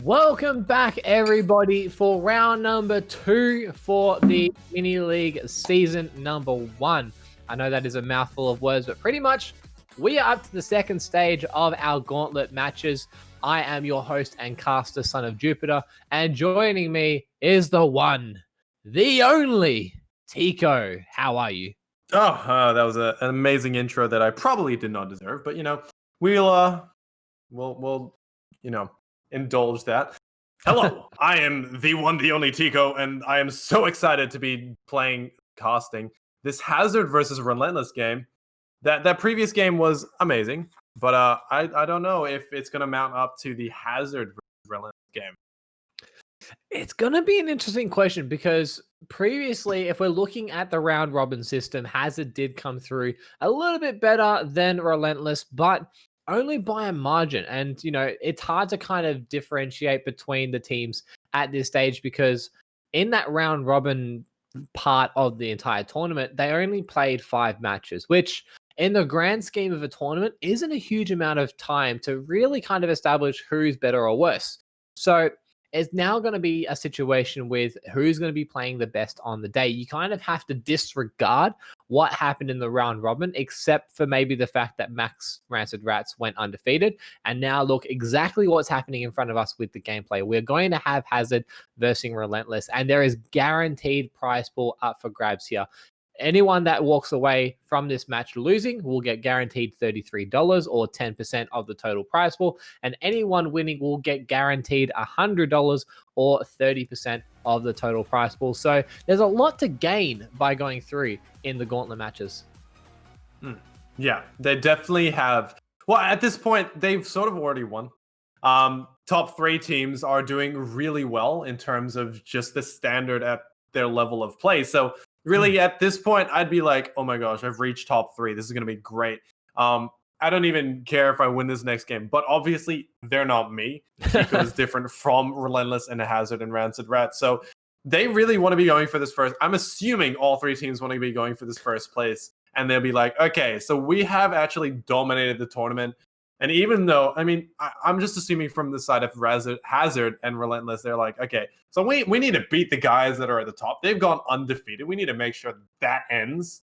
Welcome back, everybody, for round number 2 for the Mini League season number 1. I know that is a mouthful of words, but pretty much we are up to the second stage of our gauntlet matches. I am your host and caster, Son of Jupiter, and joining me is the one, the only, Tico. How are you? That was an amazing intro that I probably did not deserve, but we'll indulge that. Hello, I am the one, the only Tico, and I am so excited to be casting this Hazard versus Relentless game. That previous game was amazing, but I don't know if it's gonna mount up to the Hazard versus Relentless game. It's going to be an interesting question because previously, if we're looking at the round robin system, Hazard did come through a little bit better than Relentless, but only by a margin. And, it's hard to kind of differentiate between the teams at this stage because in that round robin part of the entire tournament, they only played 5 matches, which in the grand scheme of a tournament isn't a huge amount of time to really kind of establish who's better or worse. So it's now going to be a situation with who's going to be playing the best on the day. You kind of have to disregard what happened in the round robin, except for maybe the fact that Max Rancid Rats went undefeated. And now look exactly what's happening in front of us with the gameplay. We're going to have Hazard versus Relentless, and there is guaranteed prize pool up for grabs here. Anyone that walks away from this match losing will get guaranteed $33 or 10% of the total prize pool. And anyone winning will get guaranteed $100 or 30% of the total prize pool. So there's a lot to gain by going through in the gauntlet matches. Yeah, they definitely have. Well, at this point, they've sort of already won. Top 3 teams are doing really well in terms of just the standard at their level of play. So really, at this point, I'd be like, oh my gosh, I've reached top 3. This is going to be great. I don't even care if I win this next game. But obviously, they're not me. Tico is different from Relentless and Hazard and Rancid Rat. So they really want to be going for this first. I'm assuming all 3 teams want to be going for this first place. And they'll be like, okay, so we have actually dominated the tournament. And even though, I'm just assuming from the side of Hazard and Relentless, they're like, okay, so we need to beat the guys that are at the top. They've gone undefeated. We need to make sure that ends.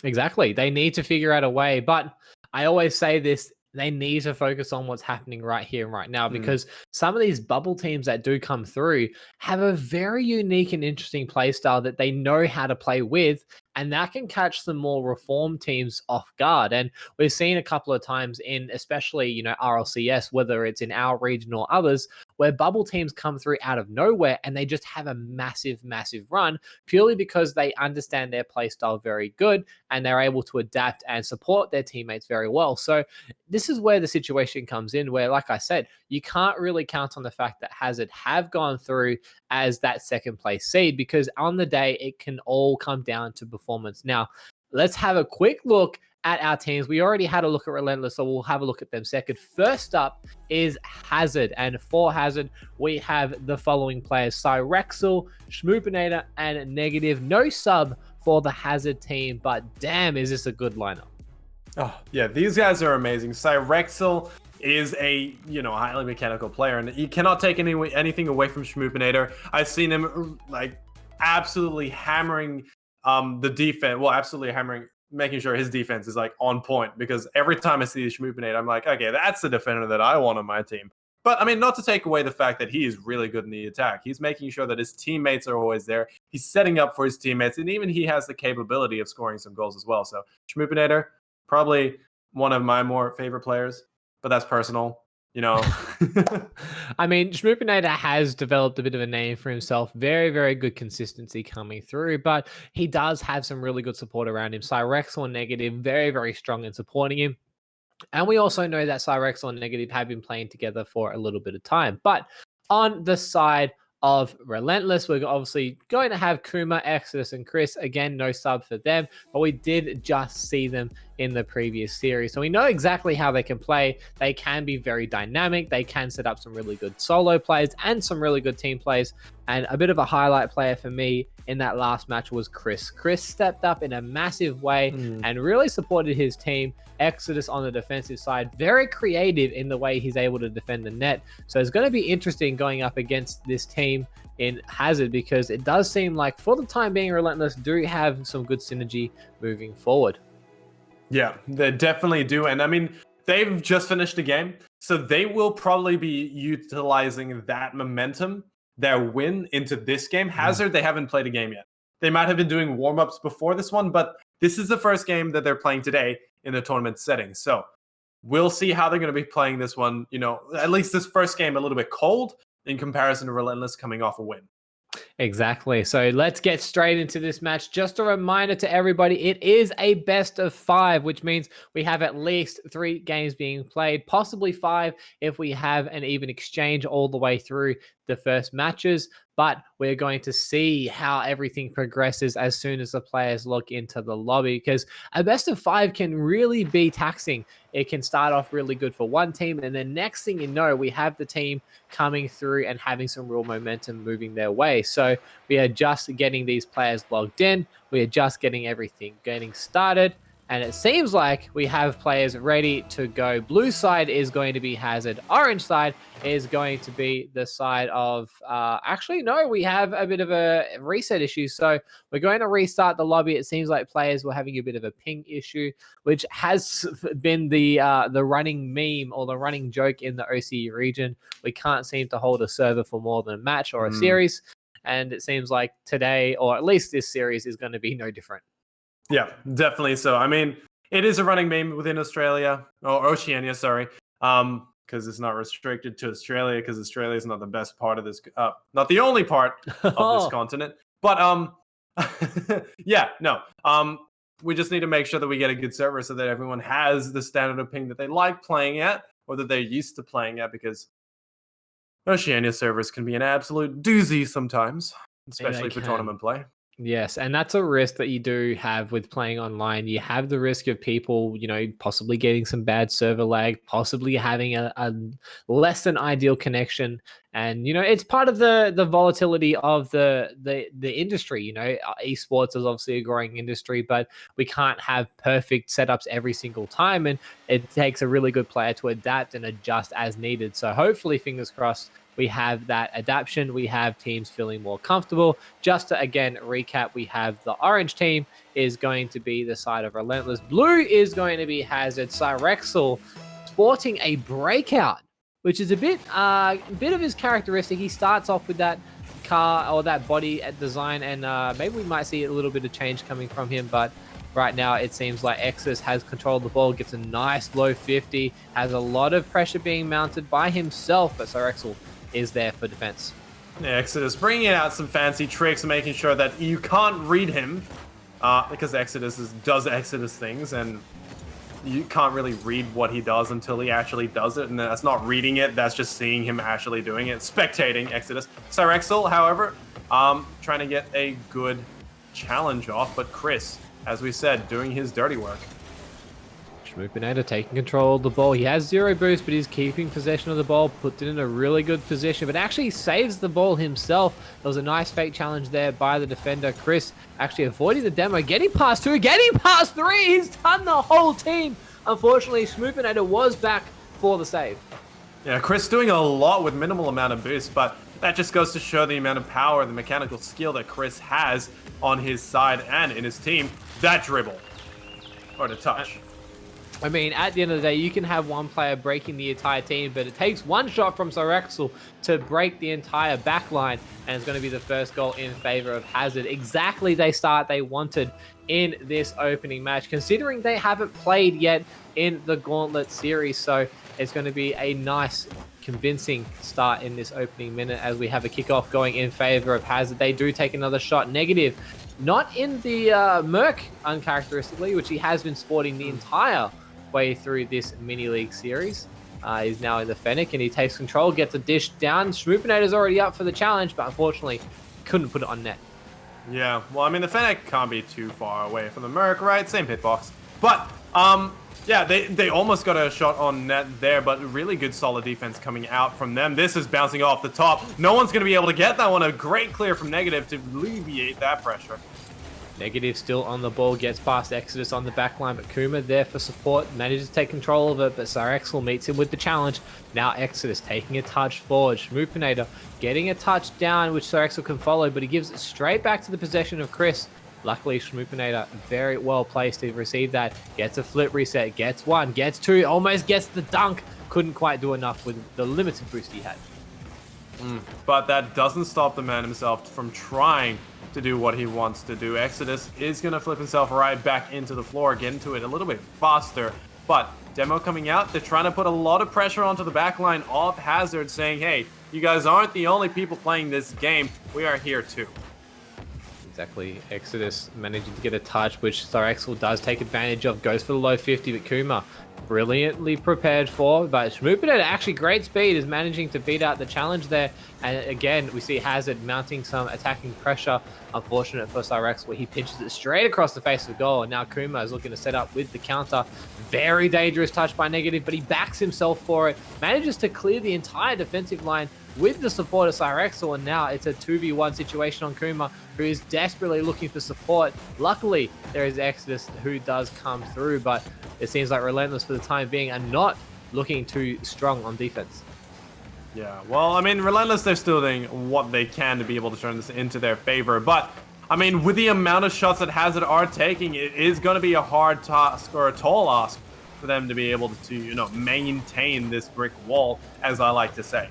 Exactly. They need to figure out a way. But I always say this, they need to focus on what's happening right here and right now because some of these bubble teams that do come through have a very unique and interesting play style that they know how to play with, and that can catch some more reformed teams off guard. And we've seen a couple of times in especially, RLCS, whether it's in our region or others, where bubble teams come through out of nowhere and they just have a massive, massive run purely because they understand their play style very good and they're able to adapt and support their teammates very well. So this is where the situation comes in where, like I said, you can't really count on the fact that Hazard have gone through as that second place seed because on the day, it can all come down to performance. Now, let's have a quick look at our teams. We already had a look at Relentless, so we'll have a look at them second. First up is Hazard, and for Hazard, we have the following players: Cyrexel, Schmoopinator, and Negative. No sub for the Hazard team, but damn, is this a good lineup. Oh, yeah, these guys are amazing. Cyrexel is a highly mechanical player, and he cannot take anything away from Schmoopinator. I've seen him absolutely hammering the defense. Well, absolutely hammering, making sure his defense is on point, because every time I see the Schmoopinator, I'm like, okay, that's the defender that I want on my team. But not to take away the fact that he is really good in the attack. He's making sure that his teammates are always there. He's setting up for his teammates, and even he has the capability of scoring some goals as well. So Schmoopinator, probably one of my more favorite players, but that's personal. Schmoopinator has developed a bit of a name for himself. Very, very good consistency coming through, but he does have some really good support around him. Cyrexel and Negative, very, very strong in supporting him. And we also know that Cyrexel and Negative have been playing together for a little bit of time. But on the side of Relentless, we're obviously going to have Kuma, Exodus, and Chris. Again, no sub for them, but we did just see them in the previous series. So we know exactly how they can play. They can be very dynamic. They can set up some really good solo plays and some really good team plays. And a bit of a highlight player for me in that last match was Chris. Chris stepped up in a massive way and really supported his team. Exodus on the defensive side, very creative in the way he's able to defend the net. So it's going to be interesting going up against this team in Hazard, because it does seem like for the time being, Relentless do have some good synergy moving forward. Yeah, they definitely do. And I mean, they've just finished a game, so they will probably be utilizing that momentum, their win, into this game. Hazard, they haven't played a game yet. They might have been doing warm-ups before this one, but this is the first game that they're playing today in a tournament setting. So we'll see how they're going to be playing this one. You know, at least this first game a little bit cold in comparison to Relentless coming off a win. Exactly. So let's get straight into this match. Just a reminder to everybody, it is a best of 5, which means we have at least 3 games being played, possibly 5 if we have an even exchange all the way through the first matches. But we're going to see how everything progresses as soon as the players log into the lobby, because a best of 5 can really be taxing. It can start off really good for one team, and then next thing you know, we have the team coming through and having some real momentum moving their way. So we are just getting these players logged in. We are just getting everything getting started. And it seems like we have players ready to go. Blue side is going to be Hazard. Orange side is going to be the side of... actually, no, we have a bit of a reset issue. So we're going to restart the lobby. It seems like players were having a bit of a ping issue, which has been the running meme or the running joke in the OCE region. We can't seem to hold a server for more than a match or a series. And it seems like today, or at least this series, is going to be no different. Yeah, definitely so. I mean, it is a running meme within Australia, or Oceania, sorry, because it's not restricted to Australia, because Australia is not the best part of this, not the only part of this continent. But yeah, no, we just need to make sure that we get a good server so that everyone has the standard of ping that they like playing at, or that they're used to playing at, because Oceania servers can be an absolute doozy sometimes, especially for tournament play. Yes, and that's a risk that you do have with playing online. You have the risk of people, you know, possibly getting some bad server lag, possibly having a less than ideal connection. And, you know, it's part of the volatility of the industry. You know, esports is obviously a growing industry, but we can't have perfect setups every single time. And it takes a really good player to adapt and adjust as needed. So hopefully, fingers crossed, we have that adaptation. We have teams feeling more comfortable. Just to, again, recap, we have the orange team is going to be the side of Relentless. Blue is going to be Hazard. Cyrexel sporting a breakout, which is a bit of his characteristic. He starts off with that car or that body design, and maybe we might see a little bit of change coming from him, but right now it seems like Exodus has controlled the ball, gets a nice low 50, has a lot of pressure being mounted by himself, but Cyrexel is there for defense. Yeah, Exodus bringing out some fancy tricks, making sure that you can't read him, because Exodus does Exodus things, and you can't really read what he does until he actually does it, and that's not reading it, that's just seeing him actually doing it, spectating Exodus. Cyrexel, however, trying to get a good challenge off, but Chris, as we said, doing his dirty work. Schmoopinator taking control of the ball. He has 0 boost, but he's keeping possession of the ball, puts it in a really good position, but actually saves the ball himself. There was a nice fake challenge there by the defender. Chris actually avoiding the demo, getting past 2, getting past 3. He's done the whole team. Unfortunately, Schmoopinator was back for the save. Yeah, Chris doing a lot with minimal amount of boost, but that just goes to show the amount of power, the mechanical skill that Chris has on his side and in his team. That dribble, or the touch. I mean, at the end of the day, you can have one player breaking the entire team, but it takes one shot from Cyrexel to break the entire back line, and it's going to be the first goal in favor of Hazard. Exactly the start they wanted in this opening match, considering they haven't played yet in the Gauntlet series, so it's going to be a nice, convincing start in this opening minute as we have a kickoff going in favor of Hazard. They do take another shot negative, not in the Merc, uncharacteristically, which he has been sporting the entire way through this mini league series. He's now in the Fennec and he takes control, gets a dish down. Schmoopinator's already up for the challenge, but unfortunately couldn't put it on net. Yeah, well, I mean, the Fennec can't be too far away from the Merc, right? Same hitbox. But Yeah, they almost got a shot on net there, but really good solid defense coming out from them. This is bouncing off the top. No one's going to be able to get that one. A great clear from Negative to alleviate that pressure. Negative still on the ball, gets past Exodus on the back line, but Kuma there for support, manages to take control of it, but Cyrexel meets him with the challenge. Now Exodus taking a touch forward, Schmoopinator getting a touch down, which Cyrexel can follow, but he gives it straight back to the possession of Chris. Luckily, Schmoopinator very well placed to receive that, gets a flip reset, gets one, gets two, almost gets the dunk. Couldn't quite do enough with the limited boost he had. But that doesn't stop the man himself from trying to do what he wants to do. Exodus is going to flip himself right back into the floor, get into it a little bit faster. But Demo coming out, they're trying to put a lot of pressure onto the backline of Hazard, saying, hey, you guys aren't the only people playing this game. We are here too. Exactly. Exodus managing to get a touch, which Cyrexel does take advantage of, goes for the low 50, but Kuma brilliantly prepared for, but Schmoopinator actually great speed is managing to beat out the challenge there. And again, we see Hazard mounting some attacking pressure. Unfortunate for Cyrexel, where he pinches it straight across the face of goal, and now Kuma is looking to set up with the counter. Very dangerous touch by Negative, but he backs himself for it, manages to clear the entire defensive line with the support of Cyrexel, and now it's a 2v1 situation on Kuma, who is desperately looking for support. Luckily, there is Exodus who does come through, but it seems like Relentless for the time being are not looking too strong on defense. Yeah, well, I mean, Relentless, they're still doing what they can to be able to turn this into their favor, but I mean, with the amount of shots that Hazard are taking, it is going to be a hard task or a tall ask for them to be able to, you know, maintain this brick wall, as I like to say.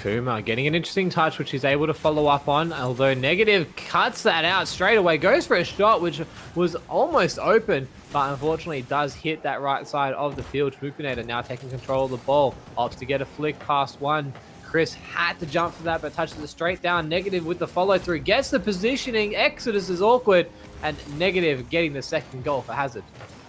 Kuma getting an interesting touch, which he's able to follow up on, although Negative cuts that out straight away, goes for a shot, which was almost open, but unfortunately does hit that right side of the field. Schmoopinator now taking control of the ball, opts to get a flick past one. Chris had to jump for that, but touches it straight down. Negative with the follow-through, gets the positioning. Exodus is awkward, and Negative getting the second goal for Hazard.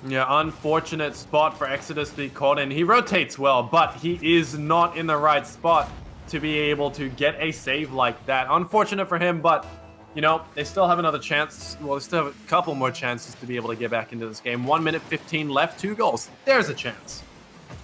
Yeah, unfortunate spot for Exodus to be caught in. He rotates well, but he is not in the right spot to be able to get a save like that. Unfortunate for him, but, you know, they still have another chance. Well, they still have a couple more chances to be able to get back into this game. 1 minute 15 left, 2 goals. There's a chance.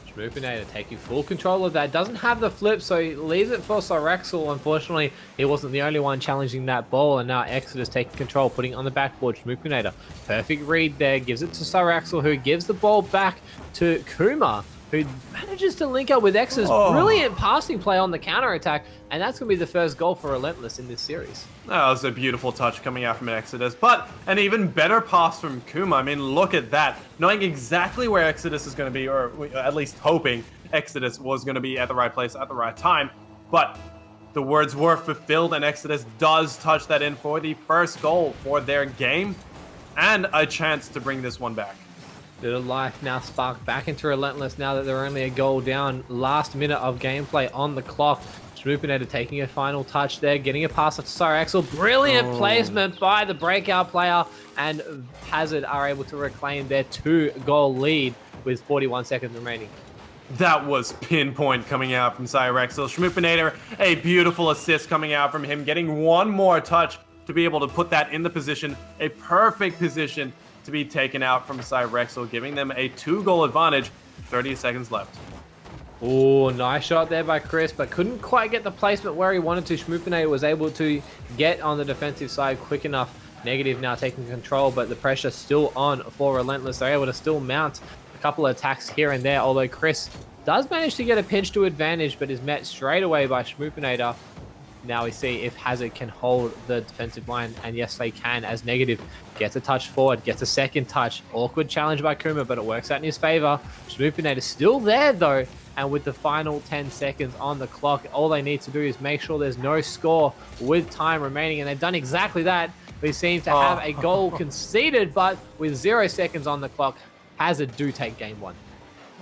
Schmoopinator taking full control of that. Doesn't have the flip, so he leaves it for Cyrexel. Unfortunately, he wasn't the only one challenging that ball, and now Exodus taking control, putting it on the backboard. Schmoopinator, perfect read there, gives it to Cyrexel, who gives the ball back to Kuma, who manages to link up with Exodus. Brilliant passing play on the counter-attack, and that's going to be the first goal for Relentless in this series. That was a beautiful touch coming out from Exodus, but an even better pass from Kuma. I mean, look at that. Knowing exactly where Exodus is going to be, or at least hoping Exodus was going to be at the right place at the right time, but the words were fulfilled, and Exodus does touch that in for the first goal for their game, and a chance to bring this one back. Bit of life now sparked back into Relentless now that they're only a goal down. Last minute of gameplay on the clock. Schmoopinator taking a final touch there, getting a pass off to Cyrexel. Brilliant placement by the breakout player, and Hazard are able to reclaim their 2-goal lead with 41 seconds remaining. That was pinpoint coming out from Cyrexel. Schmoopinator, a beautiful assist coming out from him, getting one more touch to be able to put that in the position, a perfect position to be taken out from Cyrexel, giving them a 2-goal advantage, 30 seconds left. Oh, nice shot there by Chris, but couldn't quite get the placement where he wanted to. Schmoopinator was able to get on the defensive side quick enough. Negative now taking control, but the pressure still on for Relentless. They're able to still mount a couple of attacks here and there, although Chris does manage to get a pinch to advantage, but is met straight away by Schmoopinator. Now we see if Hazard can hold the defensive line, and yes, they can, as Negative gets a touch forward, gets a second touch. Awkward challenge by Kuma, but it works out in his favor. Schmoopinator still there, though, and with the final 10 seconds on the clock, all they need to do is make sure there's no score with time remaining, and they've done exactly that. We seem to have a goal conceded, but with 0 seconds on the clock, Hazard do take game one.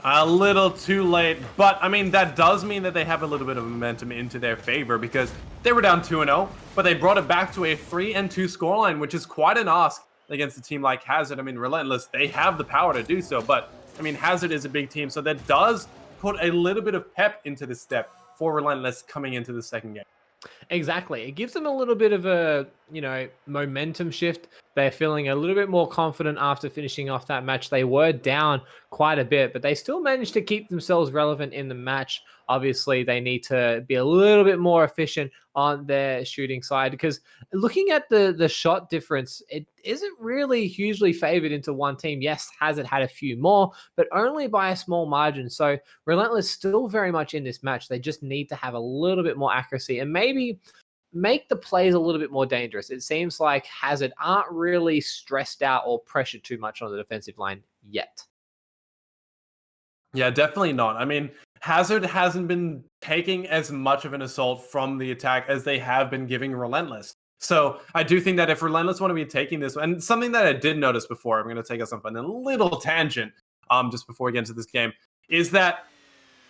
A little too late, but I mean, that does mean that they have a little bit of momentum into their favor, because they were down 2-0, but they brought it back to a 3-2 scoreline, which is quite an ask against a team like Hazard. I mean, Relentless, they have the power to do so, but I mean, Hazard is a big team, so that does put a little bit of pep into the step for Relentless coming into the second game. Exactly. It gives them a little bit of a, momentum shift. They're feeling a little bit more confident after finishing off that match. They were down quite a bit, but they still managed to keep themselves relevant in the match. Obviously, they need to be a little bit more efficient on their shooting side because looking at the shot difference, it isn't really hugely favored into one team. Yes, Hazard had a few more, but only by a small margin. So Relentless still very much in this match. They just need to have a little bit more accuracy and maybe make the plays a little bit more dangerous. It seems like Hazard aren't really stressed out or pressured too much on the defensive line yet. Yeah, definitely not. I mean, Hazard hasn't been taking as much of an assault from the attack as they have been giving Relentless. So I do think that if Relentless want to be taking this, and something that I did notice before, I'm going to take us up on a little tangent, just before we get into this game, is that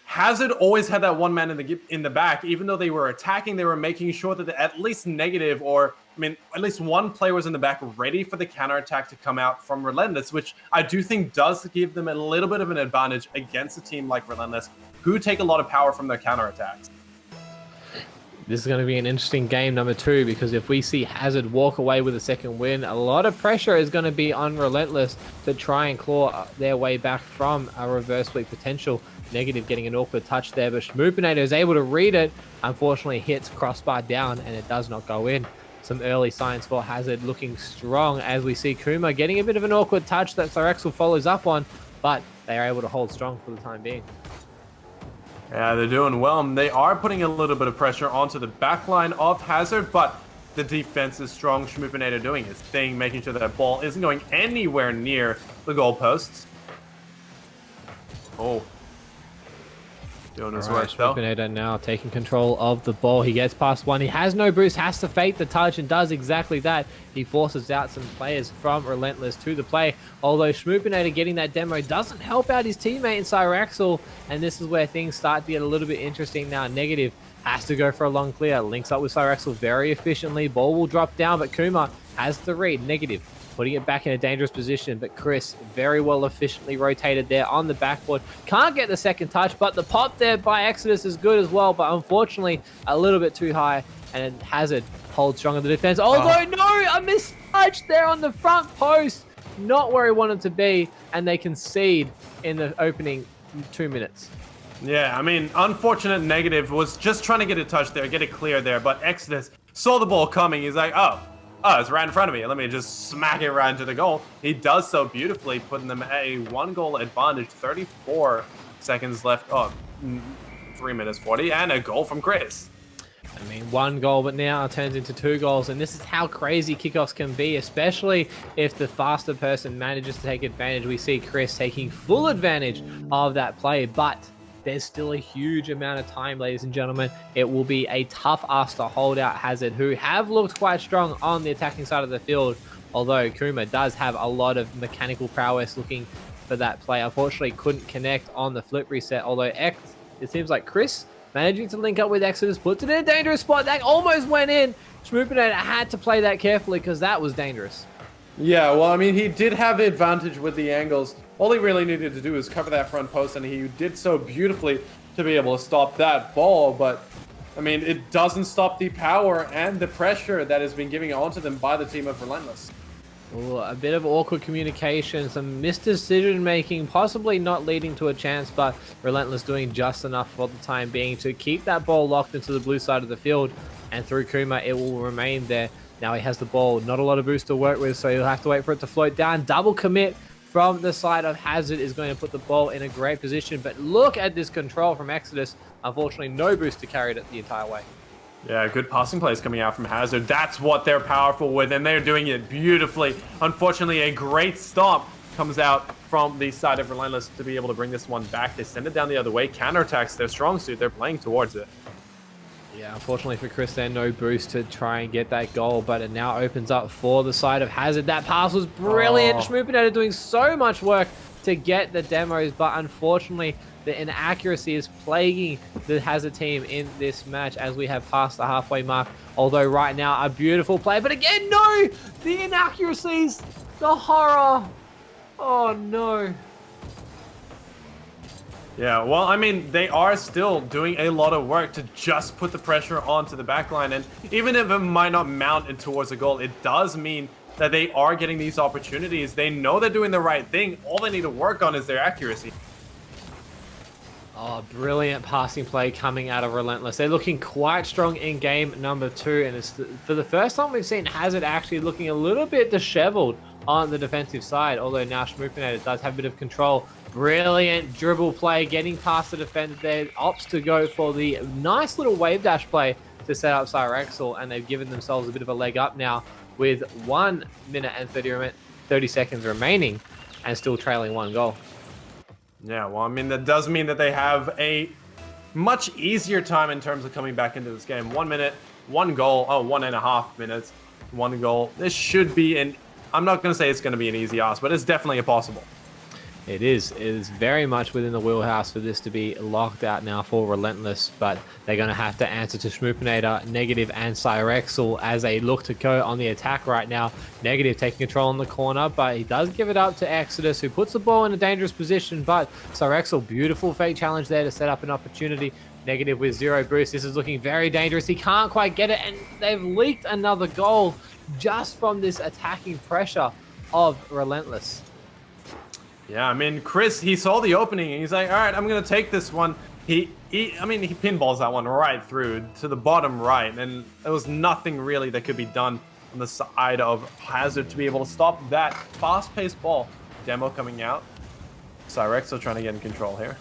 Hazard always had that one man in the back. Even though they were attacking, they were making sure that at least negative, or I mean, at least one player was in the back ready for the counterattack to come out from Relentless, which I do think does give them a little bit of an advantage against a team like Relentless, who take a lot of power from their counterattacks. This is going to be an interesting game number 2 because if we see Hazard walk away with a second win, a lot of pressure is going to be on Relentless to try and claw their way back from a reverse sweep potential. Negative getting an awkward touch there, but Schmoopinator is able to read it. Unfortunately, hits crossbar down and it does not go in. Some early signs for Hazard looking strong as we see Kuma getting a bit of an awkward touch that Cyrexel follows up on, but they are able to hold strong for the time being. Yeah, they're doing well. They are putting a little bit of pressure onto the back line of Hazard, but the defense is strong. Schmoopinator doing his thing, making sure that ball isn't going anywhere near the goalposts. Oh. Doing his work, though. Schmoopinator now taking control of the ball. He gets past one. He has no boost, has to fake the touch, and does exactly that. He forces out some players from Relentless to the play. Although Schmoopinator getting that demo doesn't help out his teammate in Cyrexel, and this is where things start to get a little bit interesting now. Negative has to go for a long clear. Links up with Cyrexel very efficiently. Ball will drop down, but Kuma has the read. Negative putting it back in a dangerous position, but Chris very well efficiently rotated there on the backboard. Can't get the second touch, but the pop there by Exodus is good as well, but unfortunately a little bit too high, and Hazard holds strong on the defense. Although, no, a missed touch there on the front post. Not where he wanted to be, and they concede in the opening 2 minutes. Yeah, I mean, unfortunate. Negative was just trying to get a touch there, get it clear there, but Exodus saw the ball coming. He's like, oh, it's right in front of me. Let me just smack it right into the goal. He does so beautifully, putting them at a 1-goal advantage. 34 seconds left. 3 minutes 40, and a goal from Chris. I mean, 1 goal, but now it turns into 2 goals, and this is how crazy kickoffs can be, especially if the faster person manages to take advantage. We see Chris taking full advantage of that play, but there's still a huge amount of time, ladies and gentlemen. It will be a tough ask to hold out Hazard, who have looked quite strong on the attacking side of the field, although Kuma does have a lot of mechanical prowess looking for that play. Unfortunately, couldn't connect on the flip reset, although it seems like Chris managing to link up with Exodus, puts it in a dangerous spot. That almost went in. Schmoopinator had to play that carefully because that was dangerous. Yeah, well, I mean, he did have the advantage with the angles. All he really needed to do was cover that front post, and he did so beautifully to be able to stop that ball. But, I mean, it doesn't stop the power and the pressure that has been given onto them by the team of Relentless. Ooh, a bit of awkward communication, some missed decision making, possibly not leading to a chance, but Relentless doing just enough for the time being to keep that ball locked into the blue side of the field, and through Kuma, it will remain there. Now he has the ball, not a lot of boost to work with, so he'll have to wait for it to float down. Double commit from the side of Hazard is going to put the ball in a great position, but look at this control from Exodus. Unfortunately, no boost to carry it the entire way. Yeah, good passing plays coming out from Hazard. That's what they're powerful with, and they're doing it beautifully. Unfortunately, a great stop comes out from the side of Relentless to be able to bring this one back. They send it down the other way. Counterattacks their strong suit. They're playing towards it. Yeah, unfortunately for Chris there, no boost to try and get that goal, but it now opens up for the side of Hazard. That pass was brilliant. Schmoopinator doing so much work to get the demos, but unfortunately the inaccuracy is plaguing the Hazard team in this match as we have passed the halfway mark. Although right now a beautiful play, but again, no! The inaccuracies, the horror. Oh no. Yeah, well, I mean, they are still doing a lot of work to just put the pressure onto the backline, and even if it might not mount it towards a goal, it does mean that they are getting these opportunities. They know they're doing the right thing. All they need to work on is their accuracy. Oh, brilliant passing play coming out of Relentless. They're looking quite strong in game number 2, and it's for the first time we've seen Hazard actually looking a little bit disheveled on the defensive side, although now Schmoopinator does have a bit of control. Brilliant dribble play, getting past the defender there. Opts to go for the nice little wave dash play to set up Cyrexel, and they've given themselves a bit of a leg up now with 1 minute and 30 seconds remaining and still trailing 1 goal. Yeah, well, I mean, that does mean that they have a much easier time in terms of coming back into this game. 1 minute, 1 goal, 1.5 minutes, 1 goal. This should be I'm not going to say it's going to be an easy ask, but it's definitely a possible. It is very much within the wheelhouse for this to be locked out now for Relentless, but they're going to have to answer to Schmoopinator, Negative, and Cyrexel as they look to go on the attack right now. Negative taking control in the corner, but he does give it up to Exodus, who puts the ball in a dangerous position, but Cyrexel, beautiful fake challenge there to set up an opportunity. Negative with 0 boost. This is looking very dangerous. He can't quite get it, and they've leaked another goal just from this attacking pressure of Relentless. Yeah, I mean, Chris, he saw the opening and he's like, all right, I'm going to take this one. He pinballs that one right through to the bottom right, and there was nothing really that could be done on the side of Hazard to be able to stop that fast-paced ball. Demo coming out. Cyrexel trying to get in control here.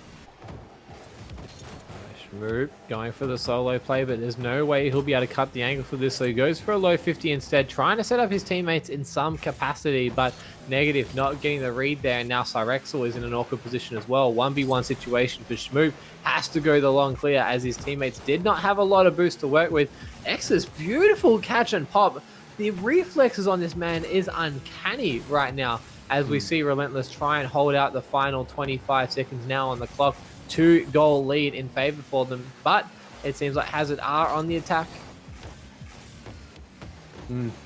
Schmoop going for the solo play, but there's no way he'll be able to cut the angle for this, so he goes for a low 50 instead, trying to set up his teammates in some capacity, but Negative not getting the read there, and now Cyrexel is in an awkward position as well. 1v1 situation for Schmoop, has to go the long clear as his teammates did not have a lot of boost to work with. X's beautiful catch and pop. The reflexes on this man is uncanny right now as we see Relentless try and hold out the final 25 seconds now on the clock. 2-goal lead in favor for them, but it seems like Hazard are on the attack.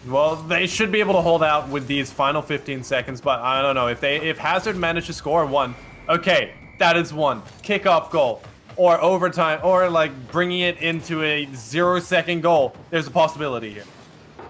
Well, they should be able to hold out with these final 15 seconds, but I don't know. If Hazard managed to score 1, okay, that is 1 kickoff goal, or overtime, or like bringing it into a 0-second goal, there's a possibility here.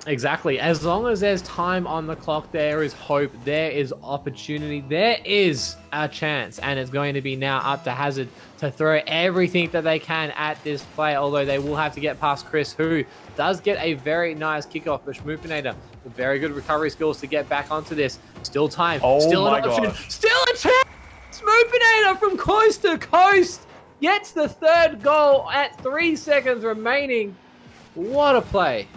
Exactly. As long as there's time on the clock, there is hope, there is opportunity, there is a chance, and it's going to be now up to Hazard to throw everything that they can at this play, although they will have to get past Chris, who does get a very nice kickoff, but Schmoopinator with very good recovery skills to get back onto this. Still time, still an option, gosh. still a chance! Schmoopinator from coast to coast gets the 3rd goal at 3 seconds remaining. What a play.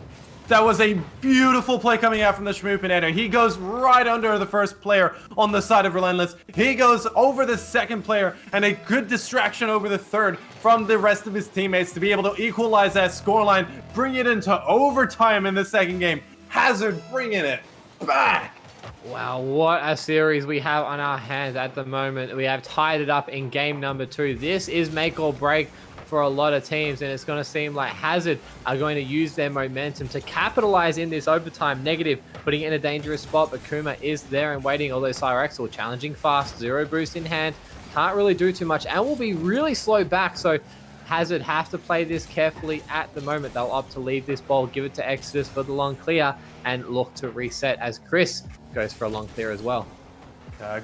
That was a beautiful play coming out from the Schmoopinator. He goes right under the first player on the side of Relentless. He goes over the 2nd player, and a good distraction over the 3rd from the rest of his teammates to be able to equalize that scoreline, bring it into overtime in the 2nd game. Hazard bringing it back. Wow, what a series we have on our hands at the moment. We have tied it up in game number 2. This is make or break for a lot of teams, and it's going to seem like Hazard are going to use their momentum to capitalize in this overtime. Negative putting it in a dangerous spot, but Kuma is there and waiting, although Cyrexel challenging fast, 0 boost in hand, can't really do too much, and will be really slow back, so Hazard have to play this carefully at the moment. They'll opt to leave this ball, give it to Exodus for the long clear, and look to reset as Chris goes for a long clear as well.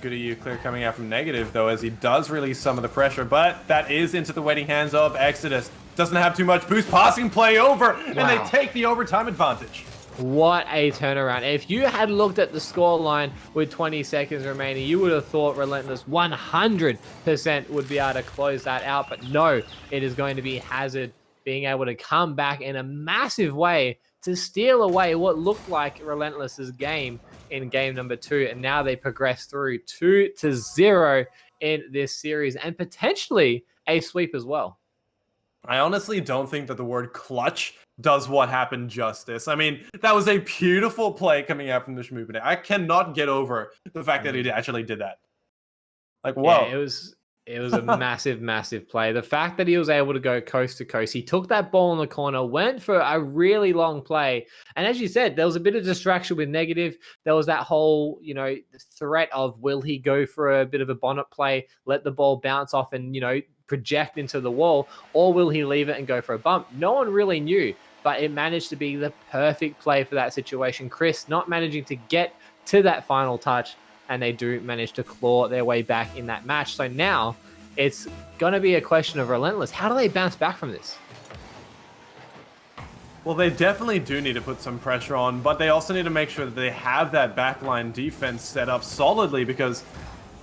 Good of you, clear coming out from Negative, though, as he does release some of the pressure, but that is into the waiting hands of Exodus. Doesn't have too much boost, passing play over, and they take the overtime advantage. What a turnaround. If you had looked at the scoreline with 20 seconds remaining, you would have thought Relentless 100% would be able to close that out, but no, it is going to be Hazard being able to come back in a massive way to steal away what looked like Relentless's game in game number 2, and now they progress through 2-0 in this series and potentially a sweep as well. I honestly don't think that the word clutch does what happened justice. I mean, that was a beautiful play coming out from the Schmoopinator. I cannot get over the fact that he actually did that. Like, whoa. Yeah, It was a massive, massive play. The fact that he was able to go coast to coast, he took that ball in the corner, went for a really long play. And as you said, there was a bit of distraction with negative. There was that whole, threat of will he go for a bit of a bonnet play, let the ball bounce off and, project into the wall, or will he leave it and go for a bump? No one really knew, but it managed to be the perfect play for that situation. Chris not managing to get to that final touch, and they do manage to claw their way back in that match. So now it's going to be a question of Relentless. How do they bounce back from this? Well, they definitely do need to put some pressure on, but they also need to make sure that they have that backline defense set up solidly, because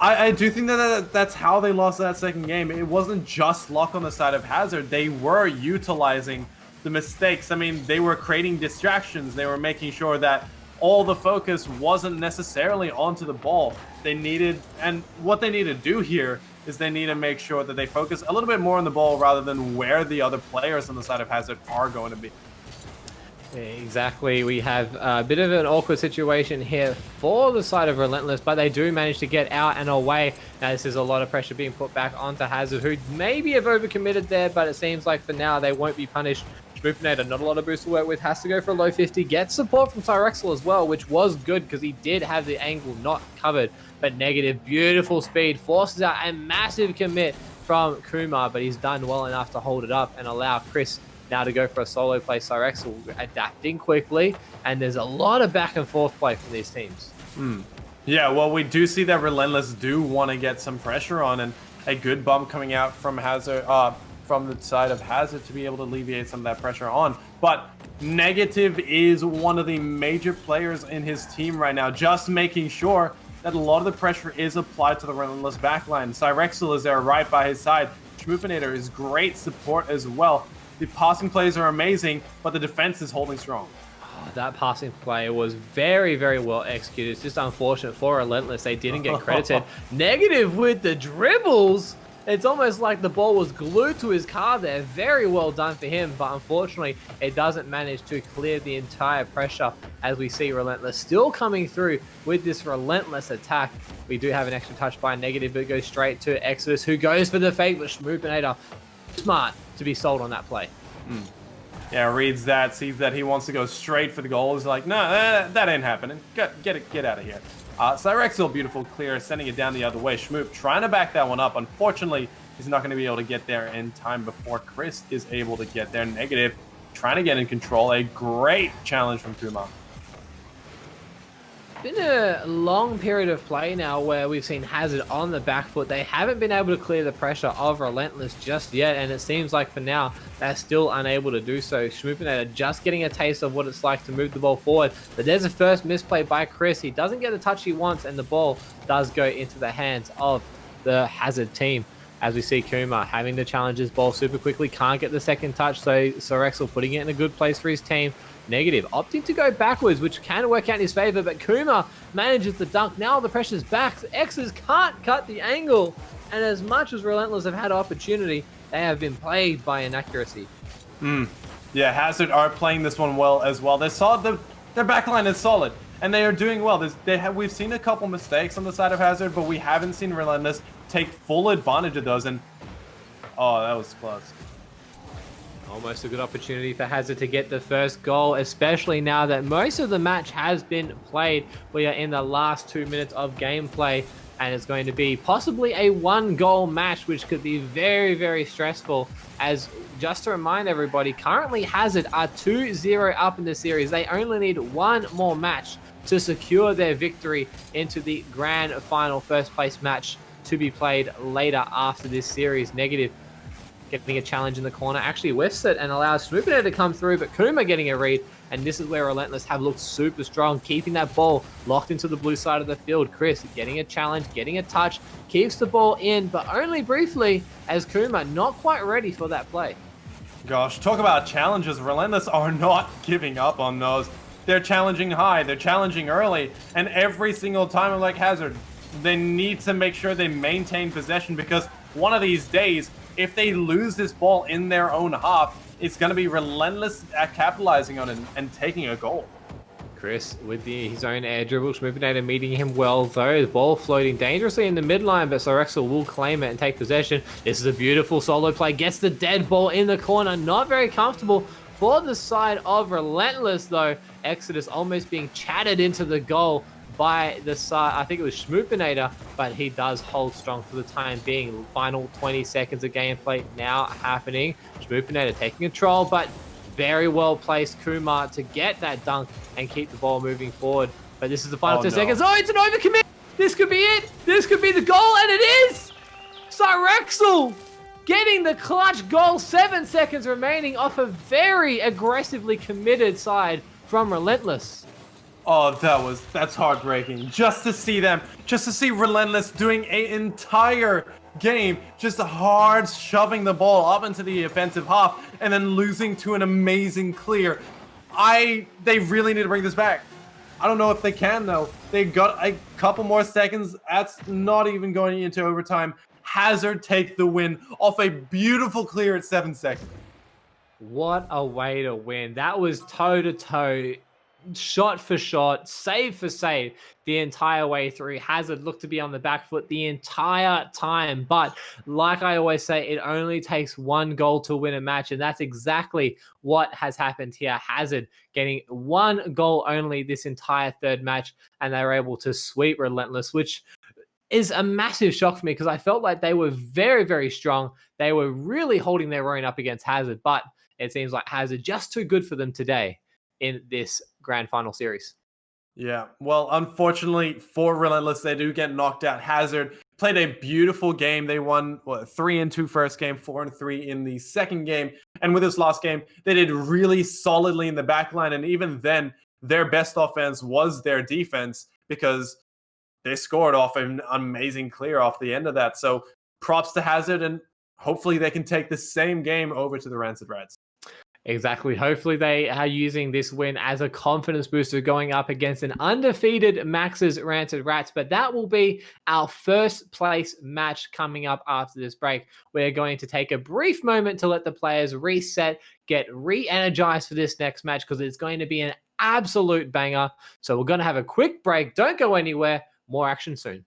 I do think that that's how they lost that second game. It wasn't just luck on the side of Hazard. They were utilizing the mistakes. I mean, they were creating distractions. They were making sure that all the focus wasn't necessarily onto the ball. And what they need to do here is they need to make sure that they focus a little bit more on the ball rather than where the other players on the side of Hazard are going to be. Exactly. We have a bit of an awkward situation here for the side of Relentless, but they do manage to get out and away. Now, this is a lot of pressure being put back onto Hazard, who maybe have overcommitted there, but it seems like for now they won't be punished. Schmoopinator, not a lot of boost to work with, has to go for a low 50, gets support from Tyrexel as well, which was good because he did have the angle not covered, but negative, beautiful speed, forces out a massive commit from Kumar, but he's done well enough to hold it up and allow Chris now to go for a solo play. Cyrexel adapting quickly, and there's a lot of back and forth play from these teams. Yeah, well, we do see that Relentless do want to get some pressure on, and a good bump coming out from Hazard, from the side of Hazard to be able to alleviate some of that pressure on. But Negative is one of the major players in his team right now, just making sure that a lot of the pressure is applied to the Relentless backline. Cyrexel is there right by his side. Schmoopinator is great support as well. The passing plays are amazing, but the defense is holding strong. Oh, that passing play was very, very well executed. It's just unfortunate for Relentless. They didn't get credited. Negative with the dribbles. It's almost like the ball was glued to his car there. Very well done for him, but unfortunately, it doesn't manage to clear the entire pressure as we see Relentless still coming through with this Relentless attack. We do have an extra touch by Negative, but it goes straight to Exodus, who goes for the fake, but Schmoopinator, smart to be sold on that play. Yeah, reads that, sees that he wants to go straight for the goal. He's like, no, that ain't happening. Get out of here. Cyrexel, beautiful clear, sending it down the other way. Schmoop trying to back that one up. Unfortunately, he's not going to be able to get there in time before Chris is able to get there. Negative, trying to get in control. A great challenge from Kuma. Been a long period of play now where we've seen Hazard on the back foot. They haven't been able to clear the pressure of Relentless just yet, and it seems like for now they're still unable to do so. Schmoopinator just getting a taste of what it's like to move the ball forward, but there's a first misplay by Chris. He doesn't get the touch he wants, and the ball does go into the hands of the Hazard team. As we see Kuma having to challenge his ball super quickly, can't get the second touch, so Cyrexel putting it in a good place for his team. Negative, opting to go backwards, which can work out in his favor, but Kuma manages the dunk. Now the pressure's back. X's can't cut the angle, and as much as Relentless have had opportunity, they have been plagued by inaccuracy. Yeah, Hazard are playing this one well as well. They're solid. Their backline is solid, and they are doing well. We've seen a couple mistakes on the side of Hazard, but we haven't seen Relentless take full advantage of those, and oh, that was close. Almost a good opportunity for Hazard to get the first goal, especially now that most of the match has been played. We are in the last 2 minutes of gameplay, and it's going to be possibly a one-goal match, which could be very, very stressful. As just to remind everybody, currently Hazard are 2-0 up in the series. They only need one more match to secure their victory into the grand final first place match to be played later after this series. Negative getting a challenge in the corner, actually whiffs it and allows Schmoopinator to come through, but Kuma getting a read, and this is where Relentless have looked super strong, keeping that ball locked into the blue side of the field. Chris getting a challenge, getting a touch, keeps the ball in, but only briefly, as Kuma not quite ready for that play. Gosh, talk about challenges. Relentless are not giving up on those. They're challenging high, they're challenging early, and every single time, like Hazard, they need to make sure they maintain possession, because one of these days, if they lose this ball in their own half, it's going to be Relentless at capitalizing on it and taking a goal. Chris with his own air dribble. Schmoopinator meeting him well, though. The ball floating dangerously in the midline, but Sorexel will claim it and take possession. This is a beautiful solo play. Gets the dead ball in the corner. Not very comfortable for the side of Relentless, though. Exodus almost being chatted into the goal by the side. I think it was Schmoopinator, but he does hold strong for the time being. Final 20 seconds of gameplay now happening. Schmoopinator taking control, but very well placed Kumar to get that dunk and keep the ball moving forward. But this is the final 2 seconds. Oh, it's an overcommit. This could be it. This could be the goal, and it is. Sorexel getting the clutch goal. 7 seconds remaining off a very aggressively committed side from Relentless. Oh, that's heartbreaking. Just to see Relentless doing an entire game, just hard shoving the ball up into the offensive half and then losing to an amazing clear. They really need to bring this back. I don't know if they can, though. They got a couple more seconds. That's not even going into overtime. Hazard take the win off a beautiful clear at 7 seconds. What a way to win. That was toe-to-toe, shot for shot, save for save the entire way through. Hazard looked to be on the back foot the entire time, but like I always say, it only takes one goal to win a match, and that's exactly what has happened here. Hazard getting one goal only this entire third match, and they were able to sweep Relentless, which is a massive shock for me because I felt like they were very, very strong. They were really holding their own up against Hazard, but it seems like Hazard just too good for them today in this grand final series. Yeah, well, unfortunately for Relentless, they do get knocked out. Hazard played a beautiful game. They won 3-2 first game, 4-3 in the second game. And with this last game, they did really solidly in the back line. And even then, their best offense was their defense because they scored off an amazing clear off the end of that. So props to Hazard, and hopefully they can take the same game over to the Rancid Rats. Exactly. Hopefully they are using this win as a confidence booster going up against an undefeated Max's Rancid Rats. But that will be our first place match coming up after this break. We're going to take a brief moment to let the players reset, get re-energized for this next match because it's going to be an absolute banger. So we're going to have a quick break. Don't go anywhere. More action soon.